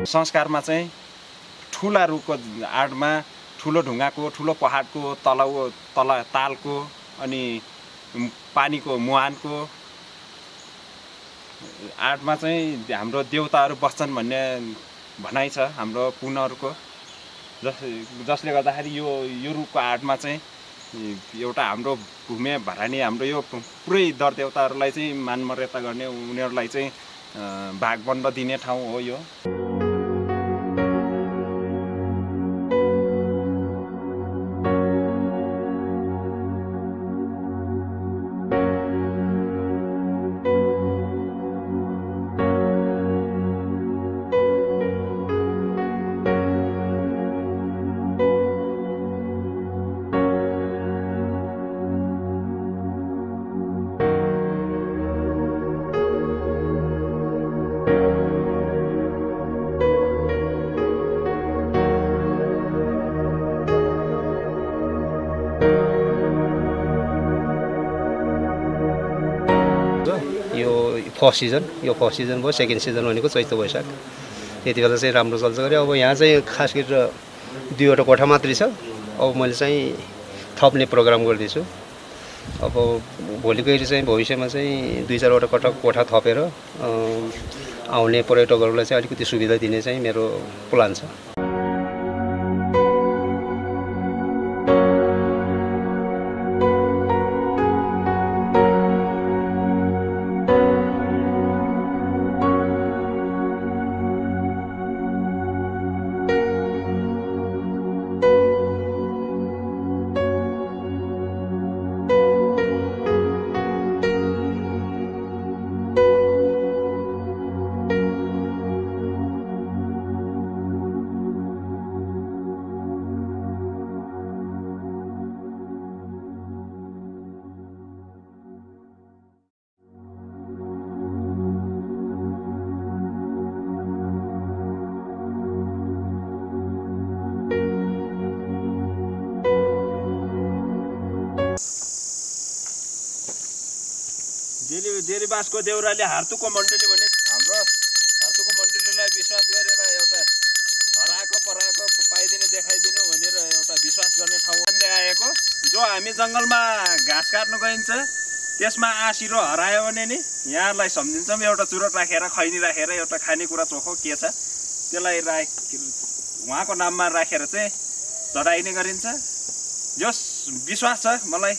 संस्कारमा चाहिँ ठुला रुखको आडमा ठुलो ढुङ्गाको ठुलो पहाडको तल तालको अनि पानीको मुहानको आडमा चाहिँ हाम्रो देवताहरू बस्छन् भन्ने भनाइ छ हाम्रो पुनहरूको, जसले गर्दाखेरि यो रुखको आडमा चाहिँ एउटा हाम्रो भूमे भरानी हाम्रो यो पुरै दर देवताहरूलाई चाहिँ मान मर्यादा गर्ने, उनीहरूलाई चाहिँ भागबन्द दिने ठाउँ हो यो। फर्स्ट सिजन, यो फर्स्ट सिजन भयो। सेकेन्ड सिजन भनेको चैत वैशाख, त्यति बेला चाहिँ राम्रो चल्छ गरे। अब यहाँ चाहिँ खास गरेर 2वटा कोठा मात्रै छ। अब मैले चाहिँ थप्ने प्रोग्राम गर्दैछु। अब भोलिको चाहिँ भविष्यमा चाहिँ 2-4वटा कोठा थपेर आउने पर्यटकहरूलाई चाहिँ अलिकति सुविधा दिने चाहिँ मेरो प्लान छ। देरीबासको देउराले हार्तुको मण्डली भने हाम्रो हार्तुको मण्डलीलाई विश्वास गरेर एउटा हराएको पराएको पाइदिने देखाइदिनु भनेर एउटा विश्वास गर्ने ठाउँले आएको। जो हामी जङ्गलमा घाँस काट्नु गइन्छ त्यसमा आँसिरो हरायो भने नि यहाँलाई सम्झिन्छौँ एउटा चुरोट राखेर खैनी राखेर एउटा खानेकुरा चोखो के छ त्यसलाई उहाँको नाममा राखेर चाहिँ चढाइने गरिन्छ। जो विश्वास छ मलाई।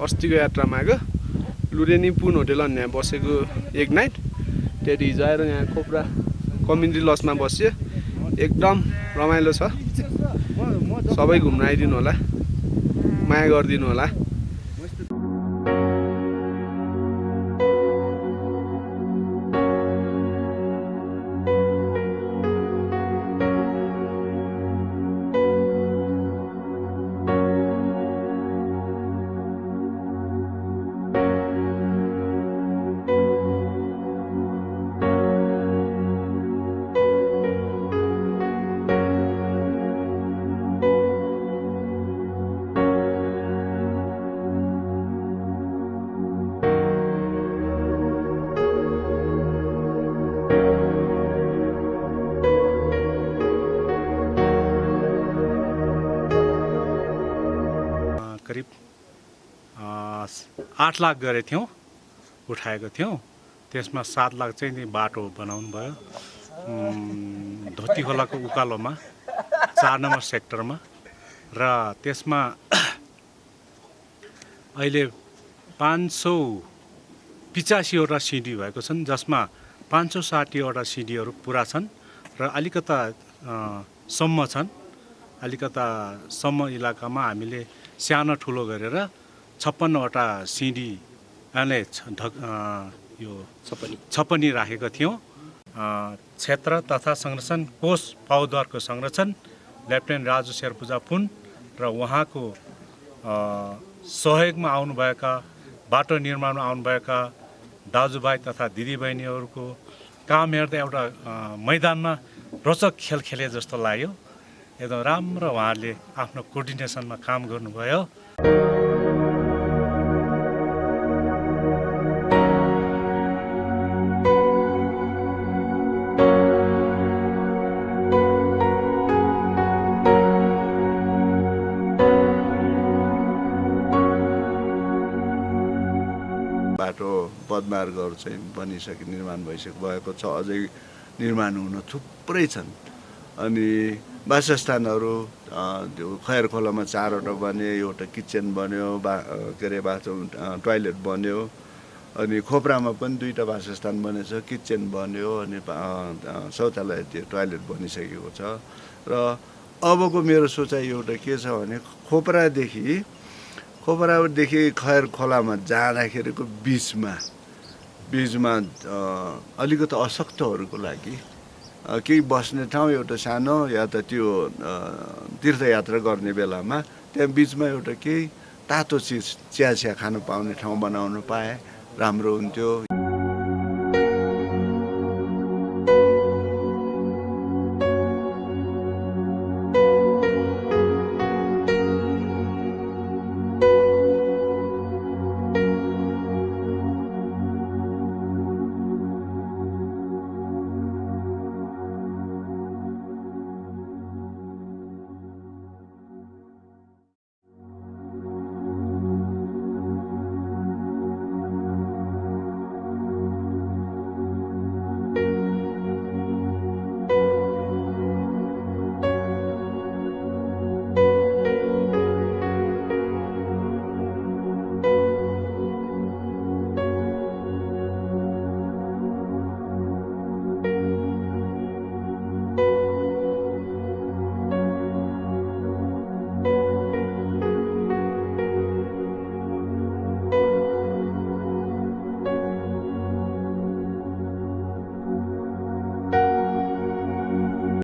अस्तिको यात्रामा आएको लुरेनी पुन होटेल अन्य बसेको एक नाइट। त्यति हिजो आएर यहाँ खोप्रा कम्युनिटी लजमा बस्यो। एकदम रमाइलो छ। सबै घुम्न आइदिनु होला, माया गरिदिनु होला। करिब 8 लाख गरेको थियौँ, उठाएको थियौँ। त्यसमा 7 लाख चाहिँ नि बाटो बनाउनु भयो धोती खोलाको उकालोमा 4 नम्बर सेक्टरमा, र त्यसमा अहिले 585वटा सिडी भएको छन्, जसमा 560वटा सिडीहरू पुरा छन् र अलिकता सम्म छन्। अलिकता सम्म इलाकामा हामीले सानो ठुलो गरेर 56वटा सिडी यो छपनी राखेका थियौँ। क्षेत्र तथा संरक्षण कोष पाउदरको संरक्षण लेफ्टेनेन्ट राजु शेर्पुजा पुन र उहाँको सहयोगमा आउनुभएका बाटो निर्माणमा आउनुभएका दाजुभाइ तथा दिदीबहिनीहरूको काम हेर्दा एउटा मैदानमा रोचक खेल खेले जस्तो लाग्यो। एकदम राम्रो उहाँहरूले आफ्नो कोर्डिनेसनमा काम गर्नुभयो। बाटो पदमार्गहरू चाहिँ निर्माण भएको छ, अझै निर्माण हुन थुप्रै छन्। अनि वासस्थानहरू खैर खोलामा 4वटा बन्यो, एउटा किचन बन्यो, बाथरुम टोयलेट बन्यो। अनि खोप्रामा पनि 2टा वासस्थान बनेछ, किचन बन्यो, अनि शौचालय त्यो टोयलेट बनिसकेको छ। र अबको मेरो सोचाइ एउटा के छ भने खोपरादेखि खैर खोलामा जाँदाखेरिको बिचमा अलिकति अशक्तहरूको लागि केही बस्ने ठाउँ एउटा सानो, या त त्यो तीर्थयात्रा गर्ने बेलामा त्यहाँ बिचमा एउटा केही तातो चिज चिया खानु पाउने ठाउँ बनाउन पाए राम्रो हुन्थ्यो।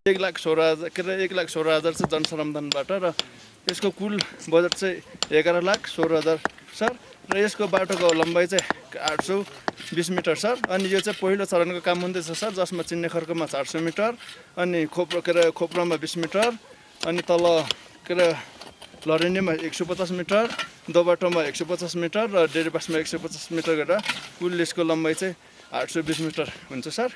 एक लाख 16,000 चाहिँ जनसरमदानबाट, र यसको कुल बजेट चाहिँ 11,16,000 सर। र यसको बाटोको लम्बाइ चाहिँ 820 मिटर सर। अनि यो चाहिँ पहिलो चरणको काम हुँदैछ सर, जसमा चिन्ने खर्कमा 400 मिटर, अनि खोप्रामा 20 मिटर, अनि तल लरेनीमा 150 मिटर, दोबाटोमा 150 मिटर र डेरीबासमा 150 मिटर गरेर कुल यसको लम्बाइ चाहिँ 820 मिटर हुन्छ सर।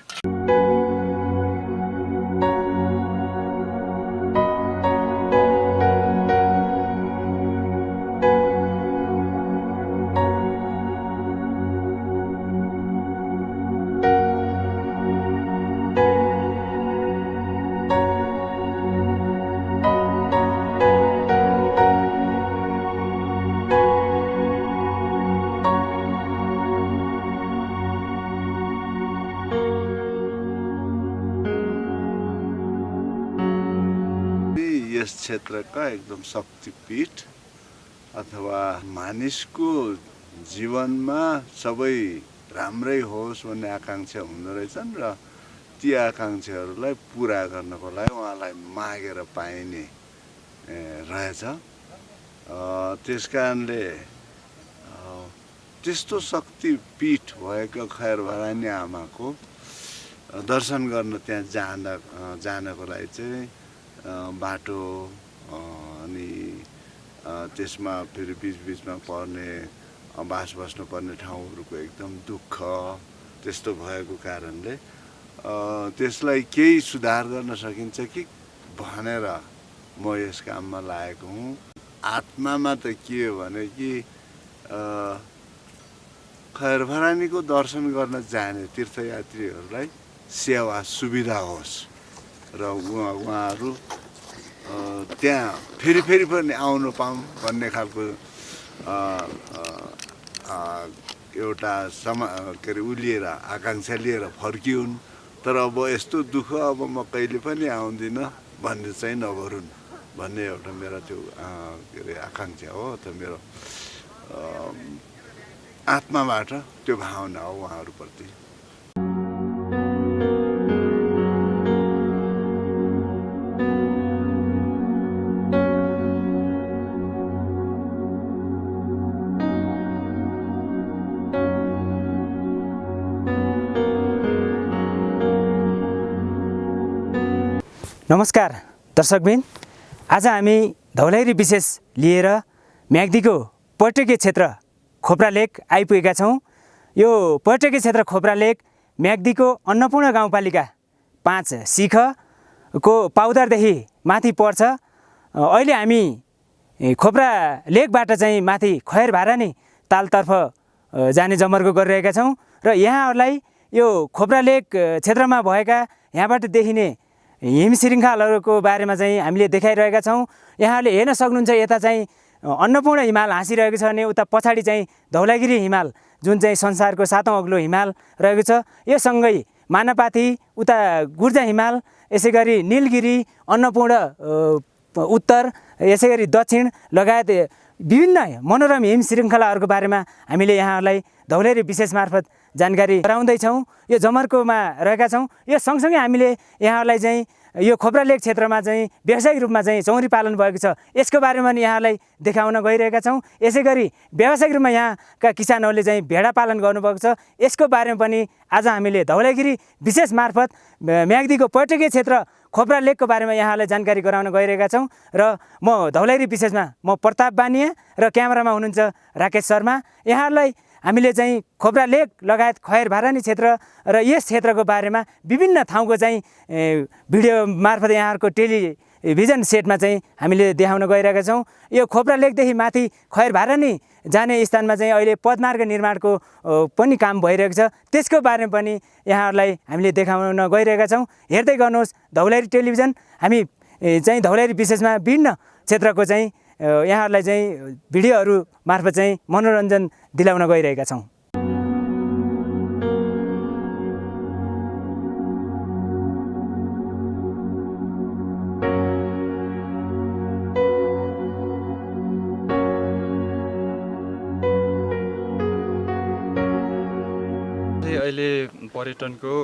यस क्षेत्रका एकदम शक्तिपीठ अथवा मानिसको जीवनमा सबै राम्रै होस् भन्ने आकांक्षा हुँदो रहेछन्, र ती आकांक्षाहरूलाई पुरा गर्नको लागि उहाँलाई मागेर पाइने रहेछ। त्यसकारणले त्यस्तो शक्तिपीठ भएको खैर भरानी आमाको दर्शन गर्न त्यहाँ जानको लागि चाहिँ बाटो अनि त्यसमा फेरि बिचबिचमा पर्ने बस्नु पर्ने ठाउँहरूको एकदम दुःख त्यस्तो भएको कारणले त्यसलाई केही सुधार गर्न सकिन्छ कि भनेर म यस काममा लागेको हुँ। आत्मामा त के हो भने कि खैरभरानीको दर्शन गर्न जाने तीर्थयात्रीहरूलाई सेवा सुविधा होस् र उहाँहरू त्यहाँ फेरि पनि आउनु पाऊँ भन्ने खालको एउटा के अरे लिएर आकाङ्क्षा लिएर फर्किउन्। तर अब यस्तो दुःख अब म कहिले पनि आउँदिनँ भन्ने चाहिँ नगरून् भन्ने एउटा मेरो त्यो के अरे आकाङ्क्षा हो। त मेरो आत्माबाट त्यो भावना हो उहाँहरूप्रति। नमस्कार दर्शकबिन, आज हामी धौलागिरी विशेष लिएर म्याग्दीको पर्यटकीय क्षेत्र खोप्रा लेक आइपुगेका छौँ। यो पर्यटकीय क्षेत्र खोप्रा लेक म्याग्दीको अन्नपूर्ण गाउँपालिका 5 सिखको पाउदरदेखि माथि पर्छ। अहिले हामी खोप्रा लेकबाट चाहिँ माथि खैरभारानी तालतर्फ जाने जमर्को गरिरहेका छौँ र यहाँहरूलाई यो खोप्रा लेक क्षेत्रमा भएका यहाँबाट देखिने हिम श्रृङ्खलाहरूको बारेमा चाहिँ हामीले देखाइरहेका छौँ। यहाँले हेर्न सक्नुहुन्छ यता चाहिँ अन्नपूर्ण हिमाल हाँसिरहेको छ भने उता पछाडि चाहिँ धौलागिरी हिमाल जुन चाहिँ संसारको 7औं अग्लो हिमाल रहेको छ। यो सँगै मानापाती, उता गुर्जा हिमाल, यसै गरी नीलगिरी, अन्नपूर्ण उत्तर, यसै गरी दक्षिण लगायत विभिन्न मनोरम हिम श्रृङ्खलाहरूको बारेमा हामीले यहाँहरूलाई धौलागिरी विशेष मार्फत जानकारी गराउँदैछौँ। यो जमर्कोमा रहेका छौँ। यो सँगसँगै हामीले यहाँहरूलाई चाहिँ यो खोप्रा लेक क्षेत्रमा चाहिँ व्यावसायिक रूपमा चाहिँ चौरी पालन भएको छ यसको बारेमा पनि यहाँलाई देखाउन गइरहेका छौँ। यसै गरी व्यावसायिक रूपमा यहाँका किसानहरूले चाहिँ भेडा पालन गर्नुभएको छ यसको बारेमा पनि आज हामीले धौलागिरी विशेष मार्फत म्याग्दीको पर्यटकीय क्षेत्र खोप्रा लेकको बारेमा यहाँलाई जानकारी गराउन गइरहेका छौँ। र म धौलागिरी विशेषमा म प्रताप बानिया र क्यामेरामा हुनुहुन्छ राकेश शर्मा। यहाँहरूलाई हामीले चाहिँ खोप्रा लेक लगायत खैरभारानी क्षेत्र र यस क्षेत्रको बारेमा विभिन्न ठाउँको चाहिँ भिडियो मार्फत यहाँहरूको टेलिभिजन सेटमा चाहिँ हामीले देखाउन गइरहेका छौँ। यो खोप्रा लेकदेखि माथि खैरभारानी जाने स्थानमा चाहिँ अहिले पदमार्ग निर्माणको पनि काम भइरहेको छ। त्यसको बारेमा पनि यहाँहरूलाई हामीले देखाउन गइरहेका छौँ। हेर्दै गर्नुहोस् धौलागिरी टेलिभिजन। हामी चाहिँ धौलागिरी विशेषमा विभिन्न क्षेत्रको चाहिँ यहाँहरूलाई चाहिँ भिडियोहरू मार्फत चाहिँ मनोरञ्जन दिलाउन गइरहेका छौँ। अहिले पर्यटनको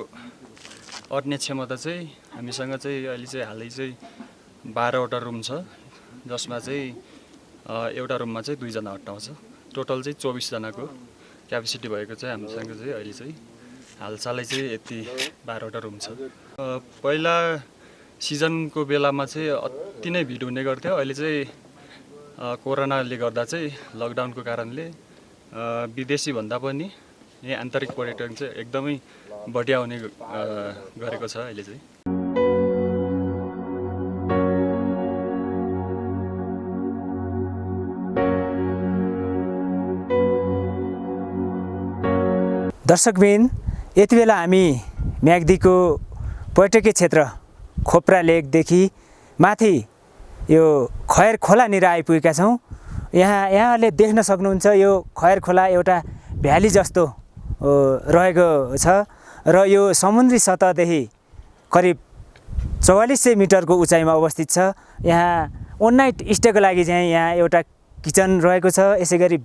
अट्ने क्षमता चाहिँ हामीसँग चाहिँ अहिले चाहिँ हालै चाहिँ 12वटा रुम छ, जसमा चाहिँ एउटा रुममा चाहिँ 2 जना अट्टाउँछ। टोटल चाहिँ 24 जनाको क्यापेसिटी भएको चाहिँ हामीसँग चाहिँ अहिले चाहिँ हालसालै चाहिँ यति 12वटा रुम छ। पहिला सिजनको बेलामा चाहिँ अति नै भिड हुने गर्थ्यो। अहिले चाहिँ कोरोनाले गर्दा चाहिँ लकडाउनको कारणले विदेशी भन्दा पनि यहाँ आन्तरिक पर्यटन चाहिँ एकदमै बढिया हुने गरेको छ अहिले चाहिँ। दर्शकबिन, यति बेला हामी म्याग्दीको पर्यटकीय क्षेत्र खोप्रा लेकदेखि माथि यो खैर खोलानिर आइपुगेका छौँ। यहाँले देख्न सक्नुहुन्छ यो खैर खोला एउटा भ्याली जस्तो रहेको छ र यो समुद्री सतहदेखि करिब 4400 मिटरको उचाइमा अवस्थित छ। यहाँ वन नाइट स्टेको लागि चाहिँ यहाँ एउटा किचन रहेको छ। यसै गरी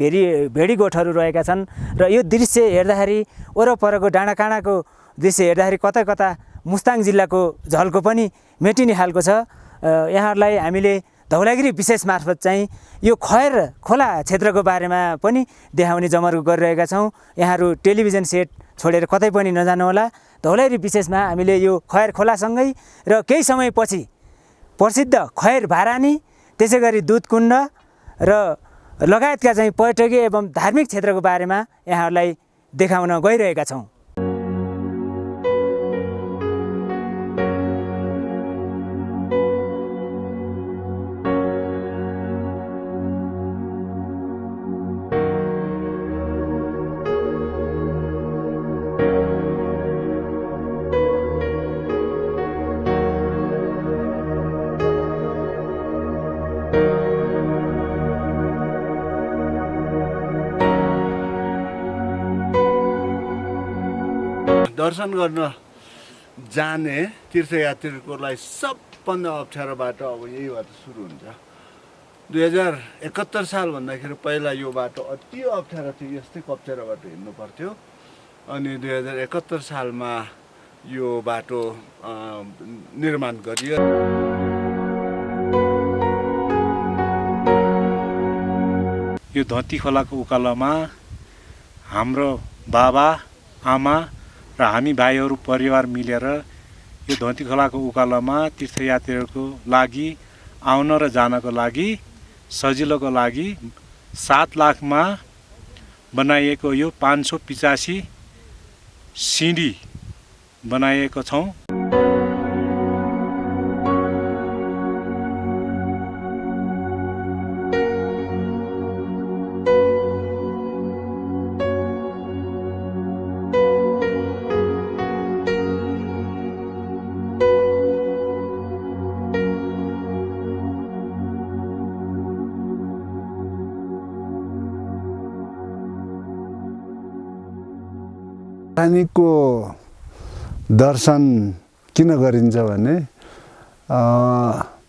भेडी गोठहरू रहेका छन् र यो दृश्य हेर्दाखेरि वरपरको डाँडाकाँडाको दृश्य हेर्दाखेरि कता कता मुस्ताङ जिल्लाको झल्को पनि मेटिने खालको छ। यहाँहरूलाई हामीले धौलागिरी विशेष मार्फत चाहिँ यो खैर खोला क्षेत्रको बारेमा पनि देखाउने जमर्को गरिरहेका छौँ। यहाँहरू टेलिभिजन सेट छोडेर कतै पनि नजानुहोला। धौलागिरी विशेषमा हामीले यो खैर खोलासँगै र केही समयपछि प्रसिद्ध खैरभारानी, त्यसै गरी दुधकुण्ड र लगायतका चाहिँ पर्यटकीय एवं धार्मिक क्षेत्रको बारेमा यहाँहरूलाई देखाउन गइरहेका छौँ। दर्शन गर्न जाने तीर्थयात्रीको लागि सबभन्दा अप्ठ्यारो बाटो अब यही बाटो सुरु हुन्छ। 2071 साल भन्दाखेरि पहिला यो बाटो अति अप्ठ्यारो थियो, यस्तै अप्ठ्यारो बाटो हिँड्नु पर्थ्यो। अनि 2071 सालमा यो बाटो निर्माण गरियो। यो धती खोलाको उकालोमा हाम्रो बाबा आमा र हामी भाइहरू परिवार मिलेर यो धती खोलाको उकालोमा तीर्थयात्रीहरूको लागि आउन र जानको लागि सजिलोको लागि 7 लाखमा बनाइएको यो 585 सिँढी बनाएको छौँ। रानीको दर्शन किन गरिन्छ भने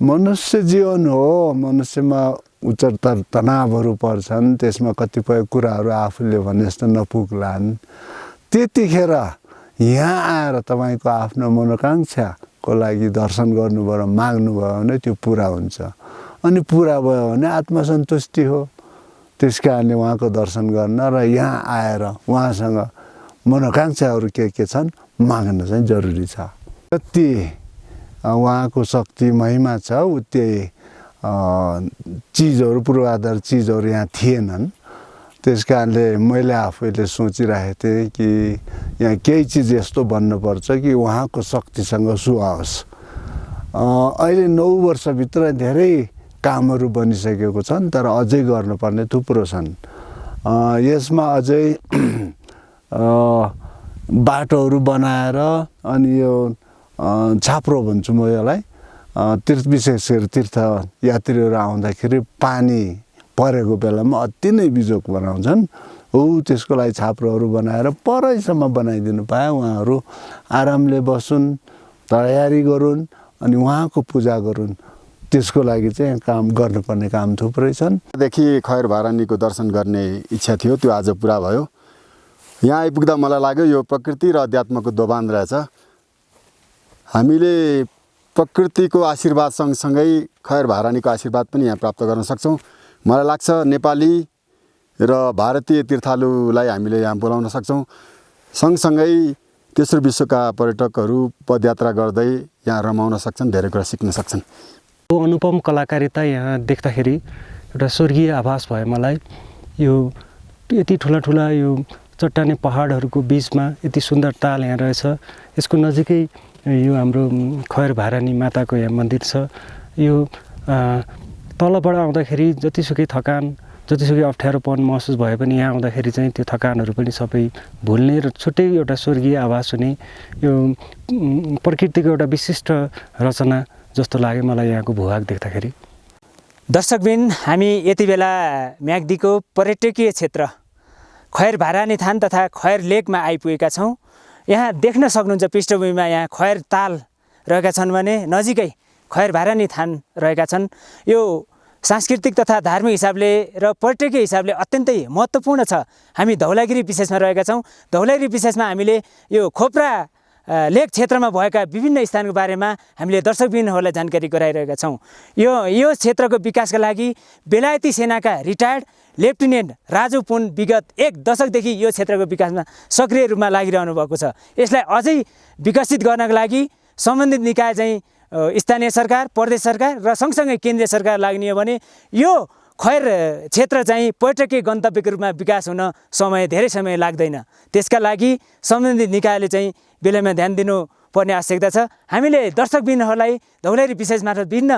मनुष्य जीवन हो, मनुष्यमा उच्चतर तनावहरू पर्छन्, त्यसमा कतिपय कुराहरू आफूले भने जस्तो नपुग्लान्। त्यतिखेर यहाँ आएर तपाईँको आफ्नो मनोकाङ्क्षाको लागि दर्शन गर्नुभयो, माग्नुभयो भने त्यो पुरा हुन्छ। अनि पुरा भयो भने आत्मसन्तुष्टि हो। त्यस कारणले उहाँको दर्शन गर्न र यहाँ आएर उहाँसँग मनोकाङ्क्षाहरू के छन् माग्न चाहिँ जरुरी छ। जति उहाँको शक्ति महिमा छ उति चिजहरू पूर्वाधार चिजहरू यहाँ थिएनन्। त्यस कारणले मैले आफैले सोचिरहेको थिएँ कि यहाँ केही चिज यस्तो बन्नुपर्छ कि उहाँको शक्तिसँग सुहाओस्। अहिले 9 वर्षभित्र धेरै कामहरू बनिसकेको छन्, तर अझै गर्नुपर्ने थुप्रो छन्। यसमा अझै बाटोहरू बनाएर अनि यो छाप्रो भन्छु म यसलाई, विशेष गरी तीर्थयात्रीहरू आउँदाखेरि पानी परेको बेलामा अति नै बिजोग बनाउँछन्। त्यसको लागि छाप्रोहरू बनाएर परैसम्म बनाइदिनु पाए उहाँहरू आरामले बसुन्, तयारी गरून् अनि उहाँको पूजा गरून्। त्यसको लागि चाहिँ काम गर्नुपर्ने काम थुप्रै छन्। देखि खैर भरानीको दर्शन गर्ने इच्छा थियो, त्यो आज पुरा भयो। यहाँ आइपुग्दा मलाई लाग्यो यो प्रकृति र अध्यात्मको दोभान रहेछ। हामीले प्रकृतिको आशीर्वाद सँगसँगै खैर भरानीको आशीर्वाद पनि यहाँ प्राप्त गर्न सक्छौँ। मलाई लाग्छ नेपाली र भारतीय तीर्थालुलाई हामीले यहाँ बोलाउन सक्छौँ। सँगसँगै तेस्रो विश्वका पर्यटकहरू पदयात्रा गर्दै यहाँ रमाउन सक्छन्, धेरै कुरा सिक्न सक्छन्। यो अनुपम कलाकारिता यहाँ देख्दाखेरि एउटा स्वर्गीय आभास भयो मलाई। यो यति ठुला यो चट्टाने पहाडहरूको बिचमा यति सुन्दर ताल यहाँ रहेछ। यसको नजिकै यो हाम्रो खैर भरानी माताको यहाँ मन्दिर छ। यो तलबाट आउँदाखेरि जतिसुकै थकान, जतिसुकै अप्ठ्यारोपन महसुस भए पनि यहाँ आउँदाखेरि चाहिँ त्यो थकानहरू पनि सबै भुल्ने र छुट्टै एउटा स्वर्गीय आभास हुने यो प्रकृतिको एउटा विशिष्ट रचना जस्तो लाग्यो मलाई यहाँको भूभाग देख्दाखेरि। दर्शकबिन, हामी यति बेला म्याग्दीको पर्यटकीय क्षेत्र खैर भरानी थान तथा खैर लेकमा आइपुगेका छौँ। यहाँ देख्न सक्नुहुन्छ पृष्ठभूमिमा यहाँ खैर ताल रहेका छन् भने नजिकै खैर भरानी थान रहेका छन्। यो सांस्कृतिक तथा धार्मिक हिसाबले र पर्यटकीय हिसाबले अत्यन्तै महत्त्वपूर्ण छ। हामी धौलागिरी विशेषमा रहेका छौँ। धौलागिरी विशेषमा हामीले यो खोप्रा लेक क्षेत्रमा भएका विभिन्न स्थानको बारेमा हामीले दर्शकबिनहरूलाई जानकारी गराइरहेका छौँ। यो क्षेत्रको विकासका लागि बेलायती सेनाका रिटायर्ड लेफ्टिनेन्ट राजु पुन विगत 1 दशकदेखि यो क्षेत्रको विकासमा सक्रिय रूपमा लागिरहनु भएको छ। यसलाई अझै विकसित गर्नका लागि सम्बन्धित निकाय चाहिँ स्थानीय सरकार, प्रदेश सरकार र सँगसँगै केन्द्रीय सरकार लाग्ने हो भने यो खैर क्षेत्र चाहिँ पर्यटकीय गन्तव्यको रूपमा विकास हुन धेरै समय लाग्दैन। त्यसका लागि सम्बन्धित निकायले चाहिँ बेलामा ध्यान दिनुपर्ने आवश्यकता छ। हामीले दर्शकबिनहरूलाई धौलागिरी विशेष मार्फत विभिन्न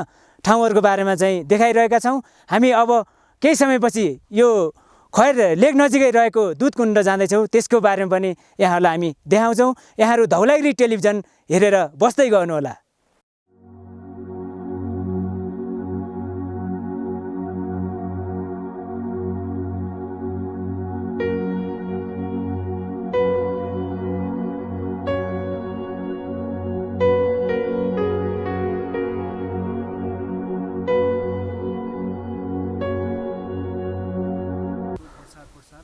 ठाउँहरूको बारेमा चाहिँ देखाइरहेका छौँ। हामी अब केही समयपछि यो खैर लेक नजिकै रहेको दुधकुण्ड जाँदैछौँ। त्यसको बारेमा पनि यहाँहरूलाई हामी देखाउँछौँ। यहाँहरू धौलागिरी टेलिभिजन हेरेर बस्दै गर्नुहोला।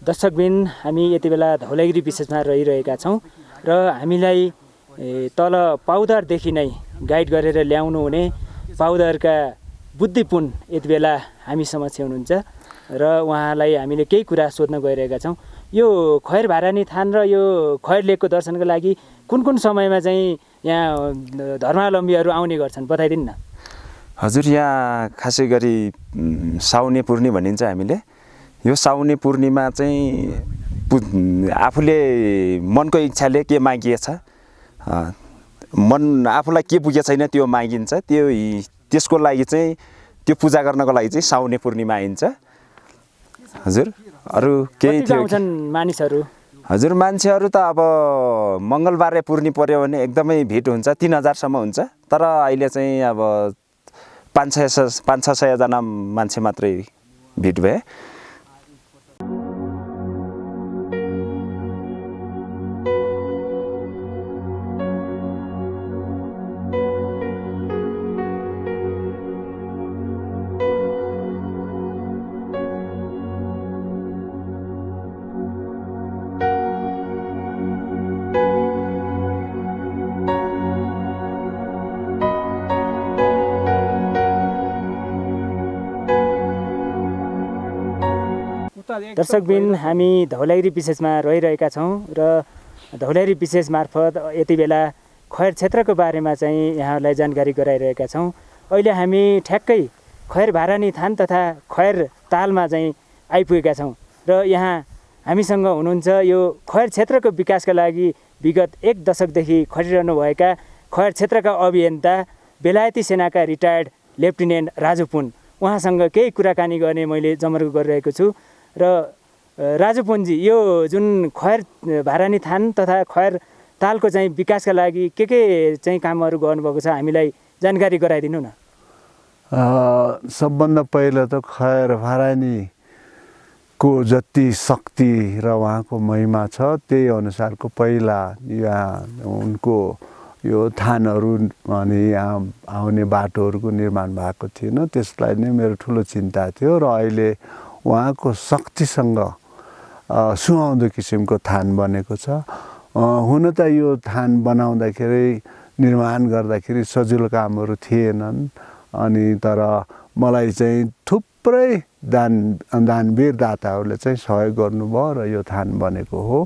दर्शकबिन हामी यति बेला धौलागिरी विशेषमा रहिरहेका छौँ र हामीलाई तल पाउदरदेखि नै गाइड गरेर ल्याउनु हुने पाउदरका बुद्धिपुन यति बेला हामी समक्ष हुनुहुन्छ र उहाँलाई हामीले केही कुरा सोध्न गइरहेका छौँ। यो खैर भारानी थान र यो खैर लेकको दर्शनको लागि कुन कुन समयमा चाहिँ यहाँ धर्मावलम्बीहरू आउने गर्छन् बताइदिनु न। हजुर, यहाँ खासै गरी साउने पूर्णी भनिन्छ हामीले। यो साउने पूर्णिमा चाहिँ आफूले मनको इच्छाले के मागिएछ, आफूलाई के पुगेको छैन त्यो मागिन्छ, त्यसको लागि चाहिँ त्यो पूजा गर्नको लागि चाहिँ साउने पूर्णिमा आइन्छ। हजुर, अरू केही थियो मानिसहरू? हजुर, मान्छेहरू त अब मङ्गलबारे पूर्णी पर्यो भने एकदमै भिड हुन्छ, 3000सम्म हुन्छ। तर अहिले चाहिँ अब 500-600 जना मान्छे मात्रै भिड भए। दर्शकबिन हामी धौलागिरी विशेषमा रहिरहेका छौँ र धौलागिरी विशेष मार्फत यति बेला खैर क्षेत्रको बारेमा चाहिँ यहाँहरूलाई जानकारी गराइरहेका छौँ। अहिले हामी ठ्याक्कै खैर भारानी थान तथा खैर तालमा चाहिँ आइपुगेका छौँ र यहाँ हामीसँग हुनुहुन्छ यो खैर क्षेत्रको विकासका लागि विगत 1 दशकदेखि खटिरहनुभएका खैर क्षेत्रका अभियन्ता बेलायती सेनाका रिटायर्ड लेफ्टिनेन्ट राजु पुन। उहाँसँग केही कुराकानी गर्ने मैले जमर्को गरिरहेको छु। र राजु पुनजी, यो जुन खैर भारानी थान तथा खैर तालको चाहिँ विकासका लागि के चाहिँ कामहरू गर्नुभएको छ हामीलाई जानकारी गराइदिनु न। सबभन्दा पहिला त खैर भारानीको जति शक्ति र उहाँको महिमा छ त्यही अनुसारको पहिला यहाँ उनको यो थानहरू अनि यहाँ आउने बाटोहरूको निर्माण भएको थिएन। त्यसलाई नै मेरो ठुलो चिन्ता थियो र अहिले उहाँको शक्तिसँग सुहाउँदो किसिमको थान बनेको छ। हुन त यो थान बनाउँदाखेरि निर्माण गर्दाखेरि सजिलो कामहरू थिएनन्, अनि तर मलाई चाहिँ थुप्रै दानवीर दाताहरूले चाहिँ सहयोग गर्नुभयो र यो थान बनेको हो।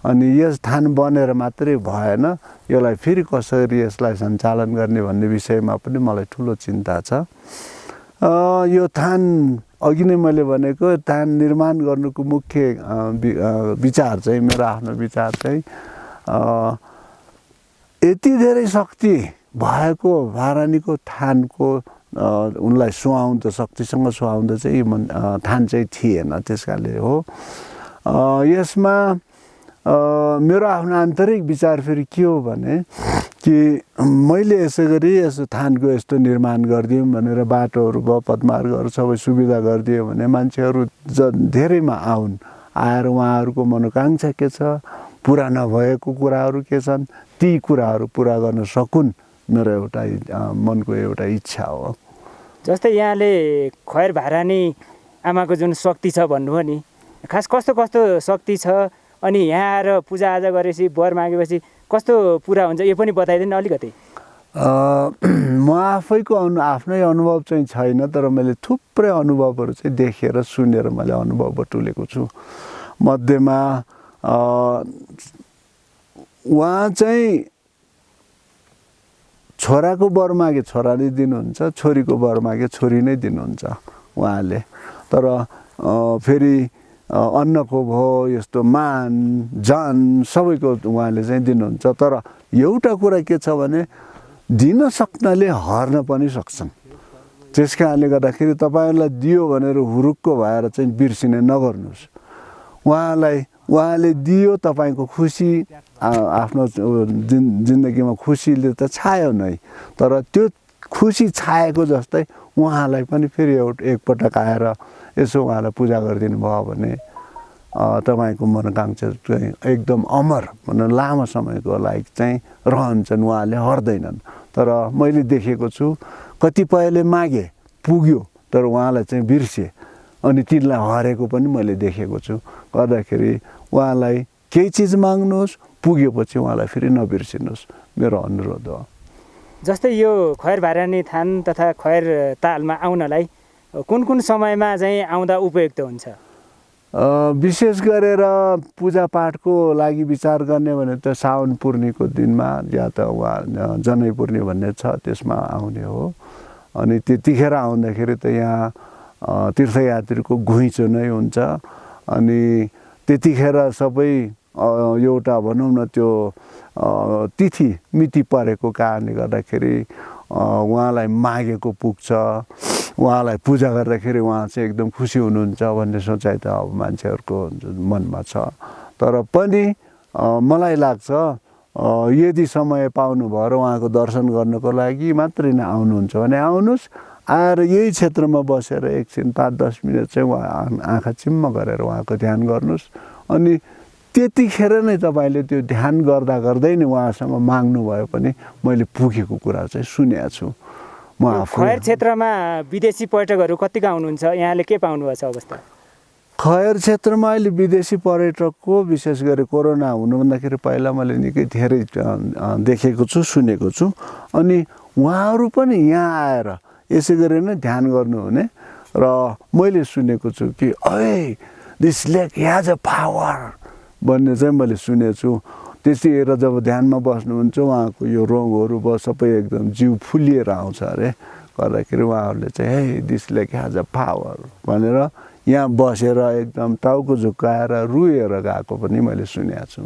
अनि यस थान बनेर मात्रै भएन, यसलाई फेरि कसरी यसलाई सञ्चालन गर्ने भन्ने विषयमा पनि मलाई ठुलो चिन्ता छ। यो थान अघि नै मैले भनेको थान निर्माण गर्नुको मुख्य विचार चाहिँ मेरो आफ्नो विचार चाहिँ यति धेरै शक्ति भएको भारानीको थानको उनलाई सुहाउँदो शक्तिसँग सुहाउँदो चाहिँ यो थान चाहिँ थिएन। त्यस कारणले हो यसमा मेरो आफ्नो आन्तरिक विचार फेरि के हो भने कि मैले यसै गरी यसो थानको यस्तो निर्माण गरिदिउँ भनेर बाटोहरू भयो, पदमार्गहरू सबै सुविधा गरिदियो भने मान्छेहरू धेरैमा आएर उहाँहरूको मनोकाङ्क्षा के छ, पुरा नभएको कुराहरू के छन्, ती कुराहरू पुरा गर्न सकुन् मेरो एउटा मनको एउटा इच्छा हो। जस्तै यहाँले खैर भारानी आमाको जुन शक्ति छ भन्नुभयो नि, खास कस्तो कस्तो शक्ति छ अनि यहाँ आएर पूजाआजा गरेपछि वर मागेपछि कस्तो पुरा हुन्छ यो पनि बताइदिनु अलिकति। म आफैको आफ्नै अनुभव चाहिँ छैन, तर मैले थुप्रै अनुभवहरू चाहिँ देखेर सुनेर मैले अनुभव बटुलेको छु। मध्येमा उहाँ चाहिँ छोराको वर मागे छोरा नै दिनुहुन्छ, छोरीको वर मागे छोरी नै दिनुहुन्छ उहाँले। तर फेरि अन्नको भयो, यस्तो मान जन सबैको उहाँले चाहिँ दिनुहुन्छ। तर एउटा कुरा के छ भने दिन सक्नाले हर्न पनि सक्छन्। त्यस कारणले गर्दाखेरि तपाईँहरूलाई दियो भनेर हुरुक्क भएर चाहिँ बिर्सिने नगर्नुहोस्। उहाँले दियो, तपाईँको खुसी आफ्नो जिन्दगीमा खुसीले त छायो नै, तर त्यो खुसी छाएको जस्तै उहाँलाई पनि फेरि एकपटक आएर यसो उहाँलाई पूजा गरिदिनु भयो भने तपाईँको मनोकाङ्क्षा चाहिँ एकदम अमर लामो समयको लागि चाहिँ रहन्छन्, उहाँले हर्दैनन्। तर मैले देखेको छु कतिपयले मागे पुग्यो तर उहाँलाई चाहिँ बिर्से अनि तिनलाई हरेको पनि मैले देखेको छु। गर्दाखेरि उहाँलाई केही चिज माग्नुहोस्, पुगेपछि उहाँलाई फेरि नबिर्सिनुहोस्, मेरो अनुरोध हो। जस्तै यो खैर भारानी थान तथा खैर तालमा आउनलाई कुन समयमा चाहिँ आउँदा उपयुक्त हुन्छ? विशेष गरेर पूजापाठको लागि विचार गर्ने भने त साउन पूर्णिको दिनमा या त जनै पूर्णि भन्ने छ त्यसमा आउने हो। अनि त्यतिखेर आउँदाखेरि त यहाँ तीर्थयात्रीको घुइँचो नै हुन्छ। अनि त्यतिखेर सबै एउटा भनौँ न त्यो तिथि मिति परेको कारणले गर्दाखेरि उहाँलाई मागेको पुग्छ, उहाँलाई पूजा गर्दाखेरि उहाँ चाहिँ एकदम खुसी हुनुहुन्छ भन्ने सोचाइ त अब मान्छेहरूको मनमा छ। तर पनि मलाई लाग्छ यदि समय पाउनुभयो र उहाँको दर्शन गर्नको लागि मात्रै नै आउनुहुन्छ भने आउनुहोस्, आएर यही क्षेत्रमा बसेर एकछिन 5-10 मिनट चाहिँ उहाँ आँखा चिम्म गरेर उहाँको ध्यान गर्नुहोस्। अनि त्यतिखेर नै तपाईँले त्यो ध्यान गर्दा गर्दै नै उहाँसँग माग्नु भयो भने मैले पुगेको कुरा चाहिँ सुनेको छु। म आफू खैर क्षेत्रमा विदेशी पर्यटकहरू कतिको आउनुहुन्छ? यहाँले के पाउनुभएको छ अवस्था? खैर क्षेत्रमा अहिले विदेशी पर्यटकको विशेष गरी कोरोना हुनुभन्दाखेरि पहिला मैले निकै धेरै देखेको छु, सुनेको छु। अनि उहाँहरू पनि यहाँ आएर यसै गरी नै ध्यान गर्नुहुने र मैले सुनेको छु कि ओए दिस लेक ह्याज अ पावर भन्ने चाहिँ मैले सुनेको छु। त्यतिखेर जब ध्यानमा बस्नुहुन्छ उहाँको यो रोगहरू सबै एकदम जिउ फुलिएर आउँछ अरे, गर्दाखेरि उहाँहरूले चाहिँ हे दिस लेक ह्याज अ पावर भनेर यहाँ बसेर एकदम टाउको झुक्काएर रुएर गएको पनि मैले सुनेको छु।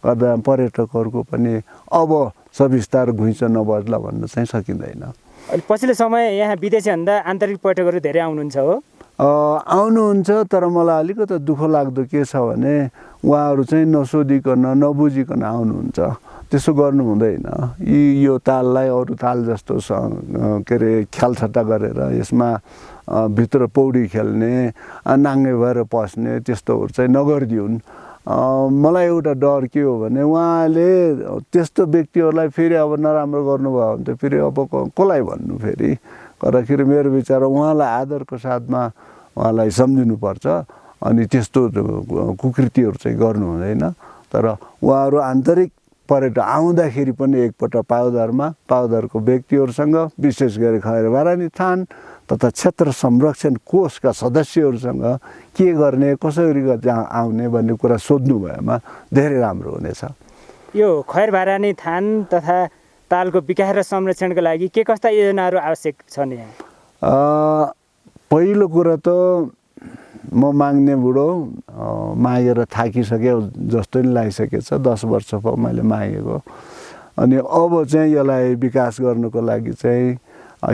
गर्दा पर्यटकहरूको पनि अब सविस्तार घुइँचो नबज्ला भन्न चाहिँ सकिँदैन। अहिले पछिल्लो समय यहाँ विदेशीभन्दा आन्तरिक पर्यटकहरू धेरै आउनुहुन्छ हो? आउनुहुन्छ, तर मलाई अलिकति दुःख लाग्दो के छ भने उहाँहरू चाहिँ नसोधिकन नबुझिकन आउनुहुन्छ। त्यसो गर्नु हुँदैन। यो ताललाई अरू ताल जस्तो के अरे ख्यालछट्टा गरेर यसमा भित्र पौडी खेल्ने, नाङ्गे भएर पस्ने त्यस्तोहरू चाहिँ नगरिदिउन्। मलाई एउटा डर के हो भने उहाँले त्यस्तो व्यक्तिहरूलाई फेरि अब नराम्रो गर्नुभयो भने त फेरि अब कसलाई भन्नु फेरि, गर्दाखेरि मेरो विचार उहाँलाई आदरको साथमा उहाँलाई सम्झिनुपर्छ। अनि त्यस्तो कुकृतिहरू चाहिँ गर्नु हुँदैन। तर उहाँहरू आन्तरिक पर्यटक आउँदाखेरि पनि एकपल्ट पाउदरको व्यक्तिहरूसँग विशेष गरी खैर भारानी थान तथा क्षेत्र संरक्षण कोषका सदस्यहरूसँग के गर्ने, कसरी आउने भन्ने कुरा सोध्नु भएमा धेरै राम्रो हुनेछ। यो खैर भारानी थान तथा तालको विकास र संरक्षणको लागि के कस्ता योजनाहरू आवश्यक छन् यहाँ? पहिलो कुरा त म माग्ने बुढो मागेर थाकिसके जस्तो नि लागिसकेको छ। 10 वर्ष भयो मैले मागेको। अनि अब चाहिँ यसलाई विकास गर्नुको लागि चाहिँ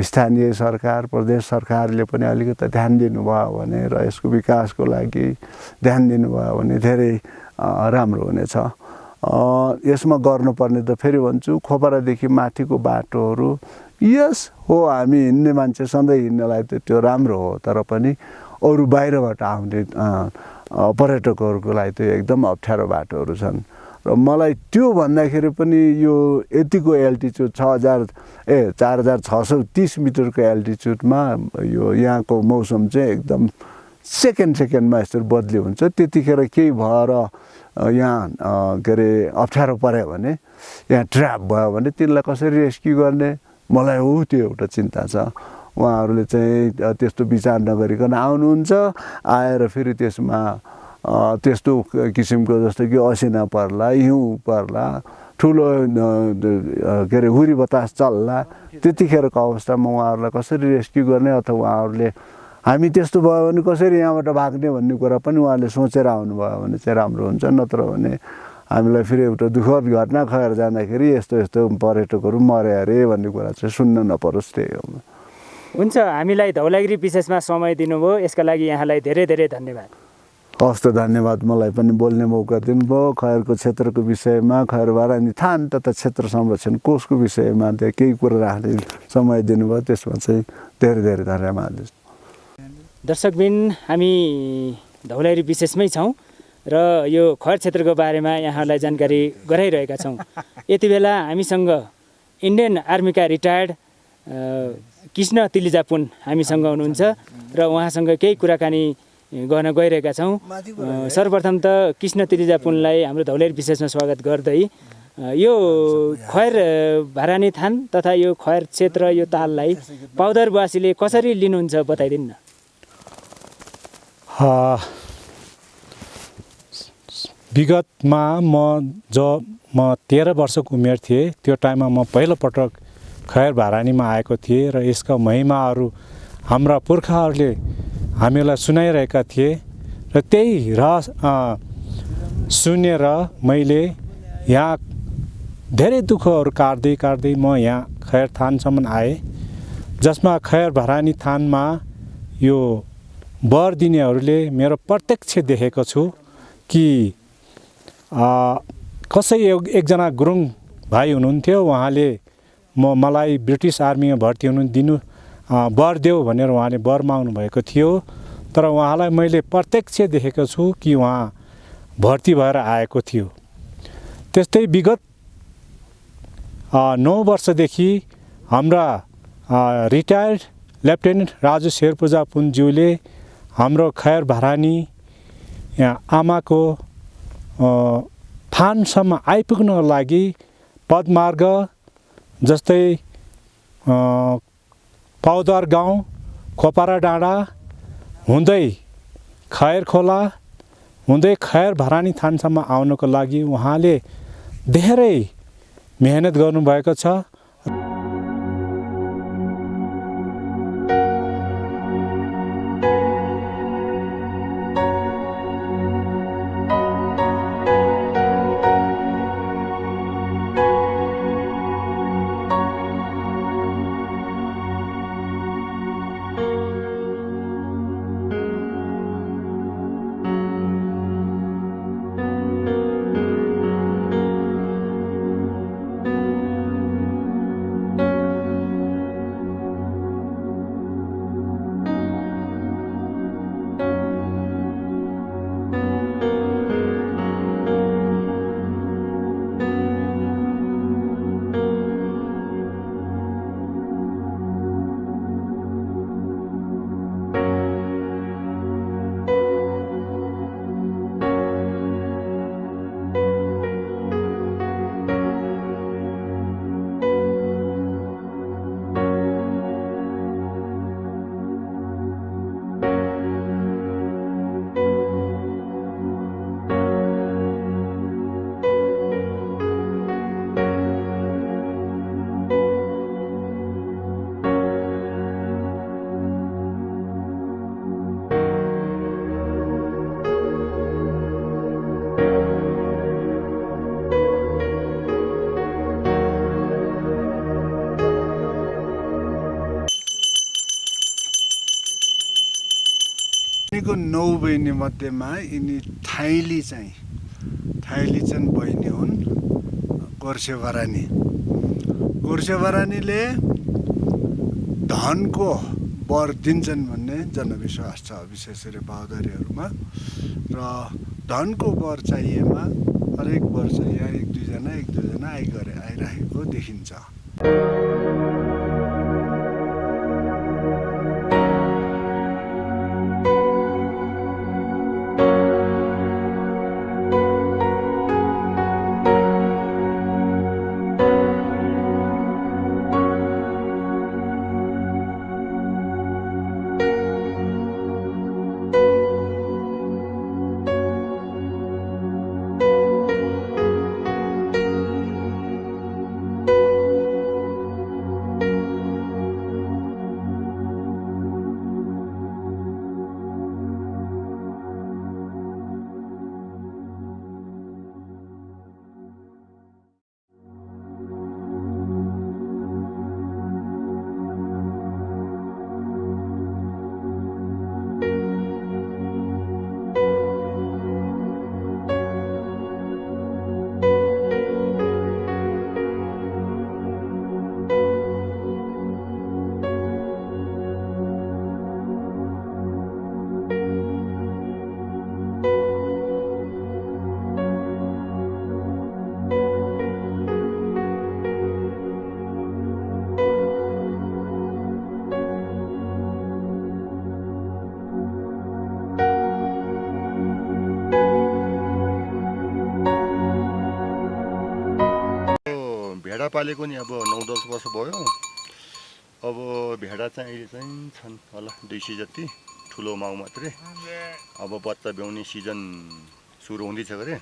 स्थानीय सरकार, प्रदेश सरकारले पनि अलिकति ध्यान दिनुभयो भने र यसको विकासको लागि ध्यान दिनुभयो भने धेरै राम्रो हुनेछ। यसमा गर्नुपर्ने त फेरि भन्छु खोपरादेखि माथिको बाटोहरू यस हो, हामी हिँड्ने मान्छे सधैँ हिँड्नलाई त त्यो राम्रो हो, तर पनि अरू बाहिरबाट आउने पर्यटकहरूको लागि त एकदम अप्ठ्यारो बाटोहरू छन्। र मलाई त्यो भन्दाखेरि पनि यो यतिको एल्टिच्युड 4630 मिटरको एल्टिच्युडमा यो यहाँको मौसम चाहिँ एकदम सेकेन्डमा यसरी बदली हुन्छ। त्यतिखेर केही भएर यहाँ के अरे अप्ठ्यारो पर्यो भने, यहाँ ट्र्याप भयो भने तिनलाई कसरी रेस्क्यु गर्ने, मलाई हो त्यो एउटा चिन्ता छ। उहाँहरूले चाहिँ त्यस्तो विचार नगरिकन आउनुहुन्छ, आएर फेरि त्यसमा त्यस्तो किसिमको जस्तो कि असिना पर्ला, हिउँ पर्ला, ठुलो के अरे हुरी बतास चल्ला, त्यतिखेरको अवस्थामा उहाँहरूलाई कसरी रेस्क्यु गर्ने अथवा उहाँहरूले हामी त्यस्तो भयो भने कसरी यहाँबाट भाग्ने भन्ने कुरा पनि उहाँले सोचेर आउनुभयो भने चाहिँ राम्रो हुन्छ। नत्र भने हामीलाई फेरि एउटा दुःखद घटना खैर जाँदाखेरि यस्तो पर्यटकहरू मरे अरे भन्ने कुरा चाहिँ सुन्न नपरोस्, त्यही हो। हुन्छ, हामीलाई धौलागिरी विशेषमा समय दिनुभयो, यसका लागि यहाँलाई धेरै धेरै धन्यवाद। हस् त, धन्यवाद। मलाई पनि बोल्ने मौका दिनुभयो। खैरको क्षेत्रको विषयमा, खैर भारानी थान तथा क्षेत्र संरक्षण कोषको विषयमा केही कुरा राख्ने समय दिनुभयो, त्यसमा चाहिँ धेरै धेरै धन्यवाद। दर्शकबिन, हामी धौलागिरी विशेषमै छौँ र यो खैर क्षेत्रको बारेमा यहाँलाई जानकारी गराइरहेका छौँ। यति बेला हामीसँग इन्डियन आर्मीका रिटायर्ड कृष्ण तिलिजा पुन हामीसँग हुनुहुन्छ र उहाँसँग केही कुराकानी गर्न गइरहेका छौँ। सर्वप्रथम त कृष्ण त्रिजा पुनलाई हाम्रो धौलेर विशेषमा स्वागत गर्दै यो खैर भरानी थान तथा यो खैर क्षेत्र यो ताललाई पाउदरवासीले कसरी लिनुहुन्छ बताइदिनु न। विगतमा जब म 13 वर्षको उमेर थिएँ त्यो टाइममा म पहिलोपटक खैर भरानीमा आएको थिएँ र यसका महिमाहरू हाम्रा पुर्खाहरूले हामीलाई सुनाइरहेका थिए र त्यही सुनेर मैले यहाँ धेरै दुःखहरू काट्दै म यहाँ खैर थानसम्म आएँ, जसमा खैर भरानी थानमा यो वर दिनेहरूले मेरो प्रत्यक्ष देखेको छु कि कसै एकजना गुरुङ भाइ हुनुहुन्थ्यो, उहाँले मलाई ब्रिटिस आर्मीमा भर्ती दिनु वर देऊ भनेर उहाँले वर माग्नु भएको थियो। तर उहाँलाई मैले प्रत्यक्ष देखेको छु कि उहाँ भर्ती भएर आएको थियो। त्यस्तै विगत 9 वर्षदेखि हाम्रा रिटायर्ड लेफ्टेनेन्ट राजु शेरपुजा पुनज्यूले हाम्रो खैर भरानी आमाको थानसम्म आइपुग्नको लागि पदमार्ग जस्तै पाउदर गाउँ, खोपारा डाँडा हुँदै खैर खोला हुँदै खैर भरानी थानसम्म आउनको लागि उहाँले धेरै मेहनत गर्नुभएको छ। को 9 बहिनी मध्येमा यिनी थाइली चाहिँ बहिनी हुन् गोर्से भरानीले धनको वर दिन्छन् भन्ने जनविश्वास छ, विशेष गरी पाउदरीहरूमा। र धनको वर चाहिएमा हरेक वर्ष यहाँ एक दुईजना आइरहेको देखिन्छ। भेडा पालेको नि अब 9-10 वर्ष भयो। अब भेडा चाहिँ अहिले चाहिँ छन् होला 200 जति, ठुलो माउ मात्रै। अब बच्चा ब्याउने सिजन सुरु हुँदैछ गरे।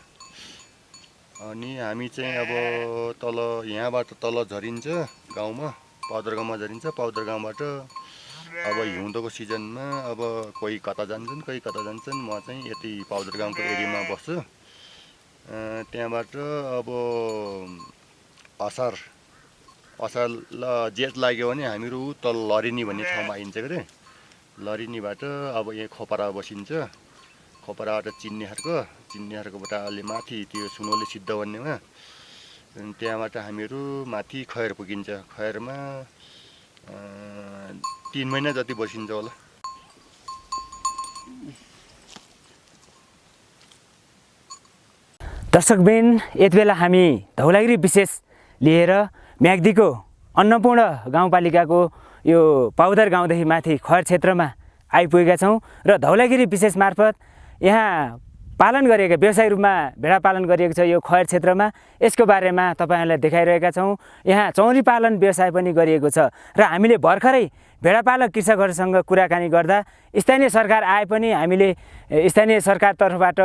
अनि हामी चाहिँ अब तल यहाँबाट तल झरिन्छ गाउँमा, पाउदर गाउँमा झरिन्छ। पाउदर गाउँबाट अब हिउँदोको सिजनमा अब कोही कता जान्छन्, कोही कता जान्छन्। म चाहिँ यति पाउदर गाउँको एरियामा बस्छु। त्यहाँबाट अब असार ल जेठ लाग्यो भने हामीहरू तल लरिनी भन्ने ठाउँमा आइन्छ के अरे। लरिनीबाट अब यहाँ खोपरा बसिन्छ। खोपराबाट चिन्नेहरूको अलि माथि त्यो सुनौली सिद्ध भन्नेमा, त्यहाँबाट हामीहरू माथि खैर पुगिन्छ। खैरमा 3 महिना जति बसिन्छ होला। दर्शकबिन, यति बेला हामी धौलागिरी विशेष लिएर म्याग्दीको अन्नपूर्ण गाउँपालिकाको यो पाउदर गाउँदेखि माथि खैर क्षेत्रमा आइपुगेका छौँ र धौलागिरी विशेष मार्फत यहाँ पालन गरिएका व्यवसायिक रूपमा भेडा पालन गरिएको छ यो खैर क्षेत्रमा। यसको बारेमा तपाईहरुलाई देखाइरहेका छौँ। यहाँ चौरी पालन व्यवसाय पनि गरिएको छ र हामीले भर्खरै भेडा पालक कृषकहरूसँग कुराकानी गर्दा स्थानीय सरकार आए पनि हामीले स्थानीय सरकार तर्फबाट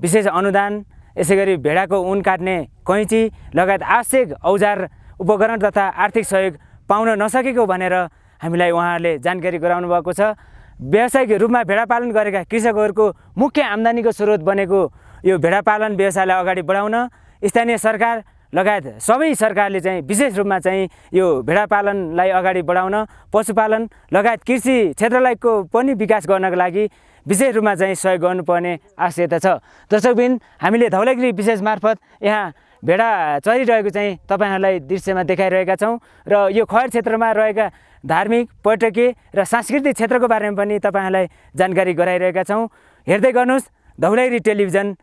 विशेष अनुदान, यसैगरी भेडाको ऊन काट्ने कैँची लगायत आवश्यक औजार उपकरण तथा आर्थिक सहयोग पाउन नसकेको भनेर हामीलाई उहाँहरूले जानकारी गराउनु भएको छ। व्यावसायिक रूपमा भेडा पालन गरेका कृषकहरूको मुख्य आम्दानीको स्रोत बनेको यो भेडा पालन व्यवसायलाई अगाडि बढाउन स्थानीय सरकार लगायत सबै सरकारले चाहिँ विशेष रूपमा चाहिँ यो भेडा पालनलाई अगाडि बढाउन, पशुपालन लगायत कृषि क्षेत्रलाईको पनि विकास गर्नको लागि विशेष रूपमा चाहिँ सहयोग गर्नुपर्ने आवश्यकता छ। दर्शकबिन, हामीले धौलागिरी विशेष मार्फत यहाँ भेडा चरिरहेको चाहिँ तपाईहरुलाई दृश्यमा देखाइरहेका छौँ र यो खैर क्षेत्रमा रहेका धार्मिक, पर्यटकीय र सांस्कृतिक क्षेत्रको बारेमा पनि तपाईहरुलाई जानकारी गराइरहेका छौँ। हेर्दै गर्नुहोस् धौलागिरी टेलिभिजन।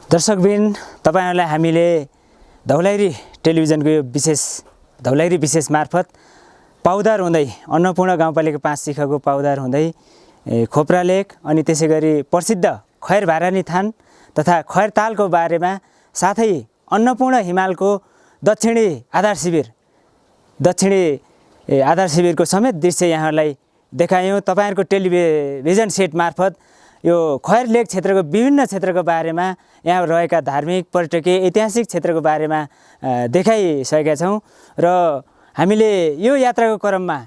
दर्शकबिन, तपाईहरुलाई हामीले धौलागिरी टेलिभिजनको यो धौलागिरी विशेष मार्फत पाउदार हुँदै अन्नपूर्ण गाउँपालिका 5 शिखरको पाउदार हुँदै खोपरा लेक अनि त्यसैगरी प्रसिद्ध खैर भारानी थान तथा खैर तालको बारेमा, साथै अन्नपूर्ण हिमालको दक्षिणी आधार शिविरको समेत दृश्य यहाँहरूलाई देखायौँ। तपाईहरुको टेलिभिजन सेट मार्फत यो खैर लेक क्षेत्रको विभिन्न क्षेत्रको बारेमा, यहाँ रहेका धार्मिक, पर्यटकीय, ऐतिहासिक क्षेत्रको बारेमा देखाइसकेका छौँ र हामीले यो यात्राको क्रममा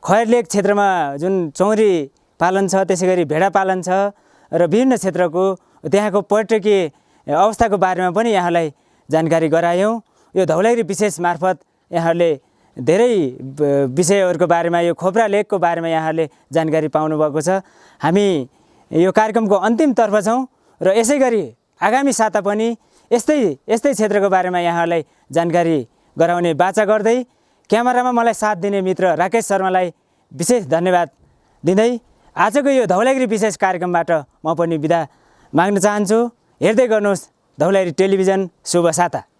खैर लेक क्षेत्रमा जुन चौरी पालन छ, त्यसैगरी भेडा पालन छ र विभिन्न क्षेत्रको त्यहाँको पर्यटकीय अवस्थाको बारेमा पनि यहाँलाई जानकारी गरायौँ। यो धौलागिरी विशेष मार्फत यहाँहरूले धेरै विषयहरूको बारेमा, यो खोपरा लेकको बारेमा यहाँहरूले जानकारी पाउनुभएको छ। हामी यो कार्यक्रमको अन्तिमतर्फ छौँ र यसै गरी आगामी साता पनि यस्तै क्षेत्रको बारेमा यहाँहरूलाई जानकारी गराउने बाचा गर्दै क्यामेरामा मलाई साथ दिने मित्र राकेश शर्मालाई विशेष धन्यवाद दिँदै आजको यो धौलागिरी विशेष कार्यक्रमबाट म पनि बिदा माग्न चाहन्छु। हेर्दै गर्नुहोस् धौलागिरी टेलिभिजन। शुभ साता।